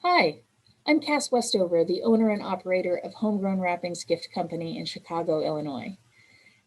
Hi, I'm Cass Westover, the owner and operator of Homegrown Wrappings Gift Company in Chicago, Illinois.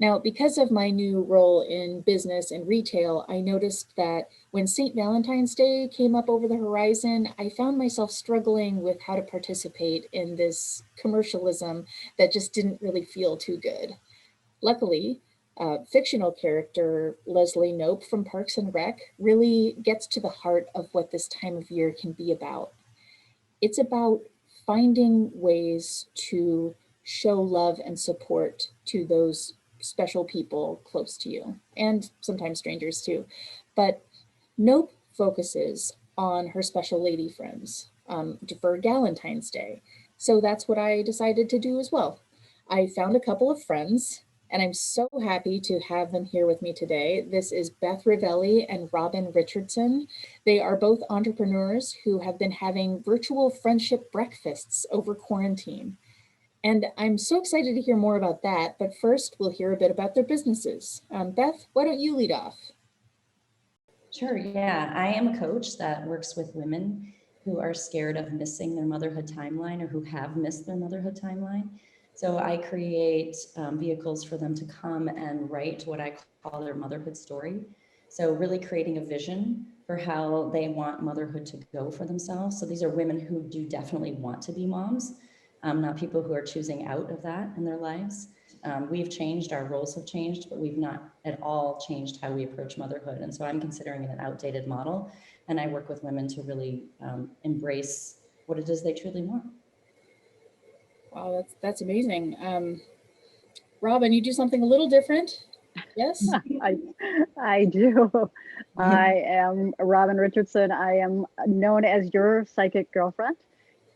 Now, because of my new role in business and retail, I noticed that when St. Valentine's Day came up over the horizon, I found myself struggling with how to participate in this commercialism that just didn't really feel too good. Luckily, fictional character Leslie Knope from Parks and Rec really gets to the heart of what this time of year can be about. It's about finding ways to show love and support to those special people close to you, and sometimes strangers too. But Nope focuses on her special lady friends for Valentine's Day. So that's what I decided to do as well. I found a couple of friends, and I'm so happy to have them here with me today. This is Beth Rivelli and Robin Richardson. They are both entrepreneurs who have been having virtual friendship breakfasts over quarantine. And I'm so excited to hear more about that. But first, we'll hear a bit about their businesses. Beth, why don't you lead off? Sure, yeah. I am a coach that works with women who are scared of missing their motherhood timeline or who have missed their motherhood timeline. So I create vehicles for them to come and write what I call their motherhood story. So really creating a vision for how they want motherhood to go for themselves. So these are women who do definitely want to be moms, not people who are choosing out of that in their lives. We've changed, our roles have changed, but we've not at all changed how we approach motherhood. And so I'm considering it an outdated model. And I work with women to really embrace what it is they truly want. Wow, that's amazing. Robin, you do something a little different. Yes? I do. I am Robin Richardson. I am known as your psychic girlfriend.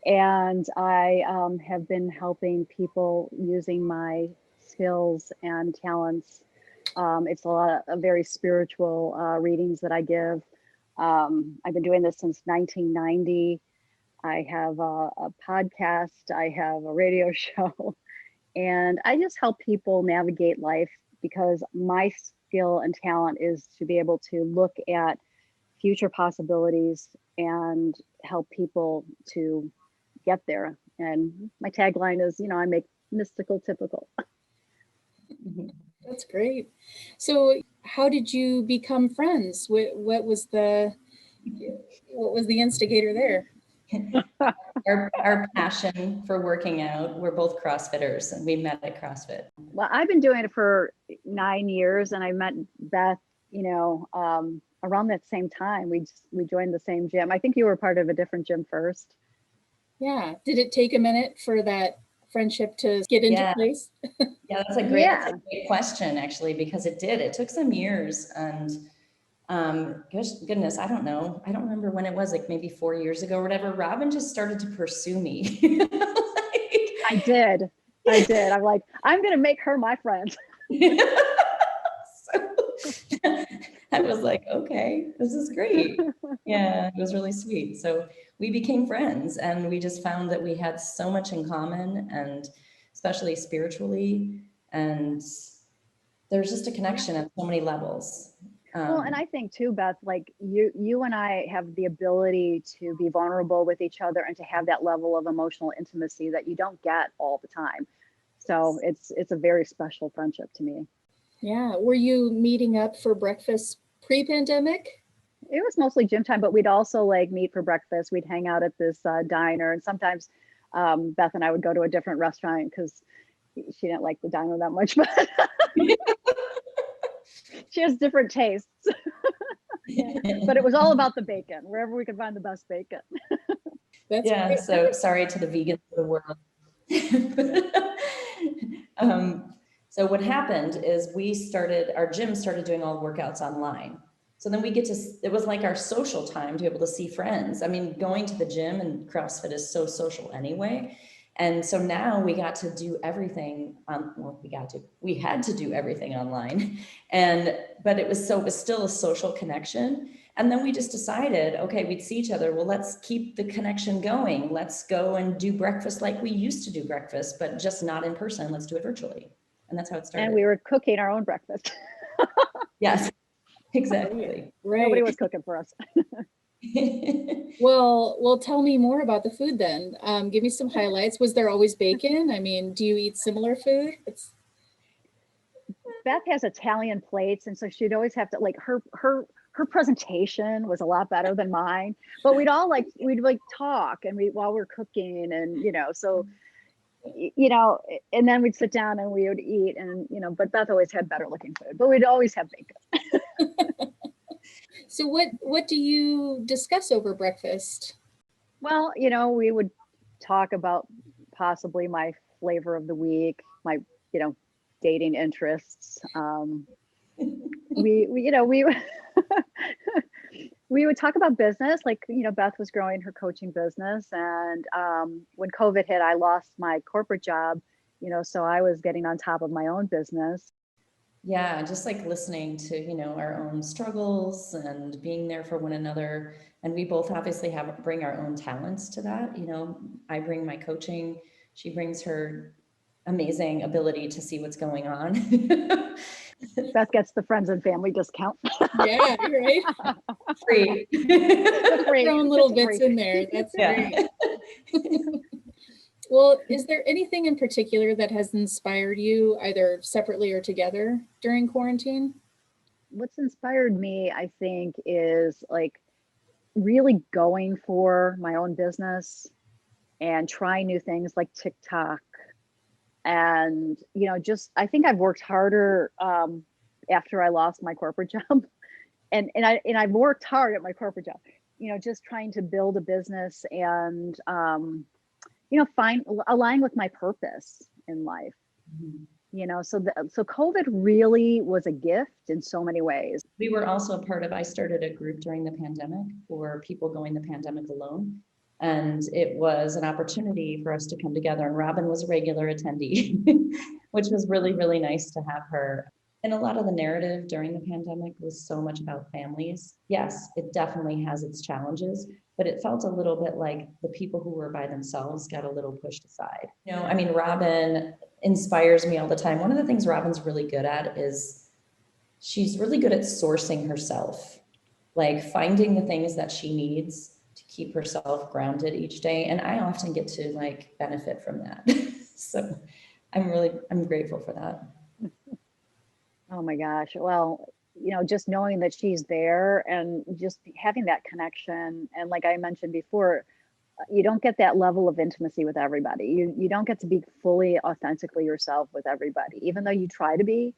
And I have been helping people using my skills and talents. It's a lot of very spiritual readings that I give. I've been doing this since 1990. I have a podcast, I have a radio show, and I just help people navigate life because my skill and talent is to be able to look at future possibilities and help people to get there. And my tagline is, I make mystical typical. That's great. So how did you become friends? What was the instigator there? Our passion for working out, we're both CrossFitters and we met at CrossFit. Well, I've been doing it for 9 years and I met Beth, around that same time. We joined the same gym. I think you were part of a different gym first. Yeah. Did it take a minute for that friendship to get into place? Yeah, that's a great question, actually, because it did. It took some years. And goodness, I don't know. I don't remember when it was, like maybe 4 years ago or whatever. Robin just started to pursue me. I did. I'm like, I'm going to make her my friend. I was like, okay, this is great. Yeah, it was really sweet. So we became friends and we just found that we had so much in common, and especially spiritually. And there's just a connection at so many levels. Well, and I think too, Beth, like you and I have the ability to be vulnerable with each other and to have that level of emotional intimacy that you don't get all the time. So it's a very special friendship to me. Yeah. Were you meeting up for breakfast pre-pandemic? It was mostly gym time, but we'd also like meet for breakfast. We'd hang out at this diner, and sometimes Beth and I would go to a different restaurant because she didn't like the diner that much, but she has different tastes. But it was all about the bacon, wherever we could find the best bacon. That's great. So sorry to the vegans of the world. So what happened is our gym started doing all workouts online. So then it was like our social time to be able to see friends. I mean, going to the gym and CrossFit is so social anyway. And so now we got to do everything we had to do everything online. But it was still a social connection. And then we just decided, okay, we'd see each other. Well, let's keep the connection going. Let's go and do breakfast like we used to do breakfast, but just not in person. Let's do it virtually. And that's how it started. And we were cooking our own breakfast. Yes, exactly. Right. Nobody was cooking for us. Well, tell me more about the food then. Give me some highlights. Was there always bacon? I mean, do you eat similar food? Beth has Italian plates, and so she'd always have to like her presentation was a lot better than mine. But we'd like talk and we while we're cooking, and so and then we'd sit down and we would eat, and but Beth always had better looking food, but we'd always have bacon. So what do you discuss over breakfast? Well, we would talk about possibly my flavor of the week, my dating interests. We we would talk about business, like Beth was growing her coaching business, and when COVID hit, I lost my corporate job, so I was getting on top of my own business. Yeah, just like listening to, our own struggles and being there for one another. And we both obviously bring our own talents to that. I bring my coaching, she brings her amazing ability to see what's going on. Beth gets the friends and family discount. Yeah, right. Free. Throwing little bits in there. That's great. Well, is there anything in particular that has inspired you, either separately or together, during quarantine? What's inspired me, I think, is like really going for my own business and trying new things like TikTok. And, I think I've worked harder after I lost my corporate job. And I've worked hard at my corporate job, just trying to build a business and, align with my purpose in life. Mm-hmm. So COVID really was a gift in so many ways. We were also a part of, I started a group during the pandemic for people going the pandemic alone. And it was an opportunity for us to come together. And Robin was a regular attendee, which was really, really nice to have her. And a lot of the narrative during the pandemic was so much about families. Yes, it definitely has its challenges, but it felt a little bit like the people who were by themselves got a little pushed aside. Robin inspires me all the time. One of the things Robin's really good at is she's really good at sourcing herself, like finding the things that she needs to keep herself grounded each day. And I often get to benefit from that. So I'm grateful for that. Oh my gosh. Well, just knowing that she's there and just having that connection. And like I mentioned before, you don't get that level of intimacy with everybody. You don't get to be fully authentically yourself with everybody, even though you try to be.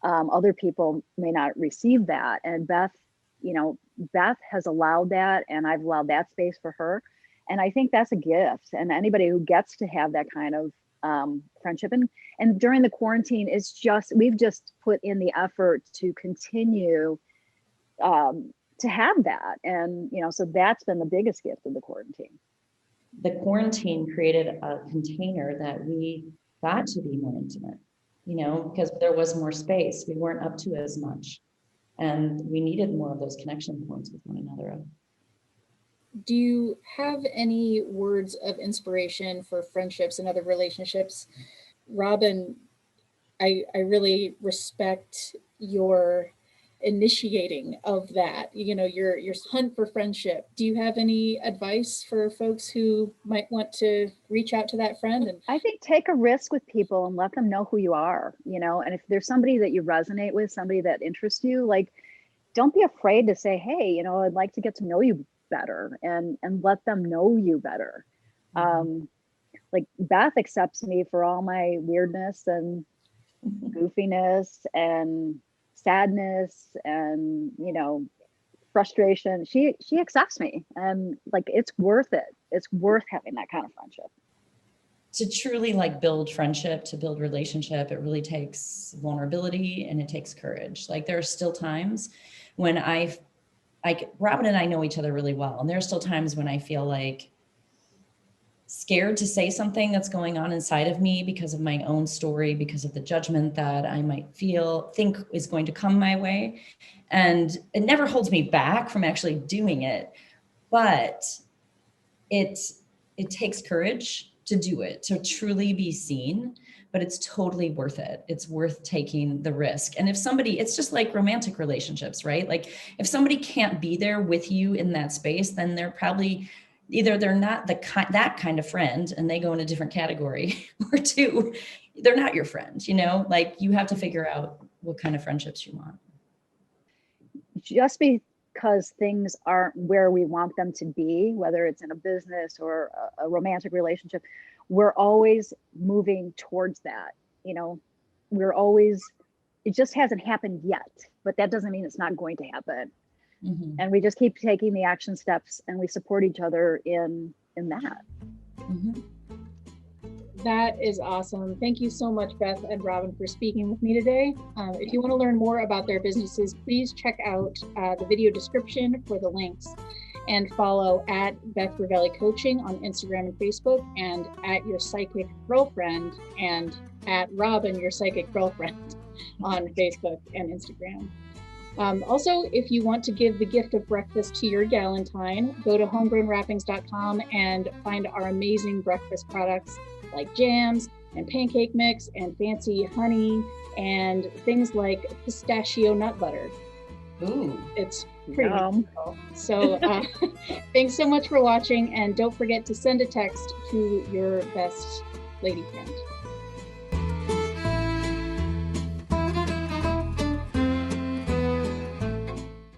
Other people may not receive that. And Beth has allowed that, and I've allowed that space for her. And I think that's a gift. And anybody who gets to have that kind of friendship and during the quarantine, we've just put in the effort to continue to have that. And so that's been the biggest gift of the quarantine. The quarantine created a container that we got to be more intimate, because there was more space. We weren't up to as much. And we needed more of those connection points with one another. Do you have any words of inspiration for friendships and other relationships? Robin, I really respect your initiating of that, your hunt for friendship. Do you have any advice for folks who might want to reach out to that friend? I think take a risk with people and let them know who you are, and if there's somebody that you resonate with, somebody that interests you, don't be afraid to say, hey, I'd like to get to know you better, and let them know you better. Mm-hmm. Beth accepts me for all my weirdness and goofiness and sadness and frustration. She accepts me, and it's worth it. It's worth having that kind of friendship. To truly build friendship, to build relationship, it really takes vulnerability and it takes courage. There are still times when Robin and I know each other really well, and there are still times when I feel scared to say something that's going on inside of me because of my own story, because of the judgment that I might think is going to come my way. And it never holds me back from actually doing it, but it takes courage to do it, to truly be seen, but it's totally worth it. It's worth taking the risk. And if somebody, it's just like romantic relationships, right? Like if somebody can't be there with you in that space, then they're probably either they're not that kind of friend and they go in a different category, or two, they're not your friend, you know, like you have to figure out what kind of friendships you want. Just because things aren't where we want them to be, whether it's in a business or a romantic relationship, we're always moving towards that. You know, we're always, it just hasn't happened yet, but that doesn't mean it's not going to happen. Mm-hmm. And we just keep taking the action steps and we support each other in that. Mm-hmm. That is awesome. Thank you so much, Beth and Robin, for speaking with me today. If you want to learn more about their businesses, please check out the video description for the links, and follow at Beth Rivelli Coaching on Instagram and Facebook, and at Your Psychic Girlfriend, and at Robin, Your Psychic Girlfriend on Facebook and Instagram. Also, if you want to give the gift of breakfast to your Valentine, go to homegrownwrappings.com and find our amazing breakfast products like jams and pancake mix and fancy honey and things like pistachio nut butter. Ooh. It's pretty cool. So thanks so much for watching, and don't forget to send a text to your best lady friend.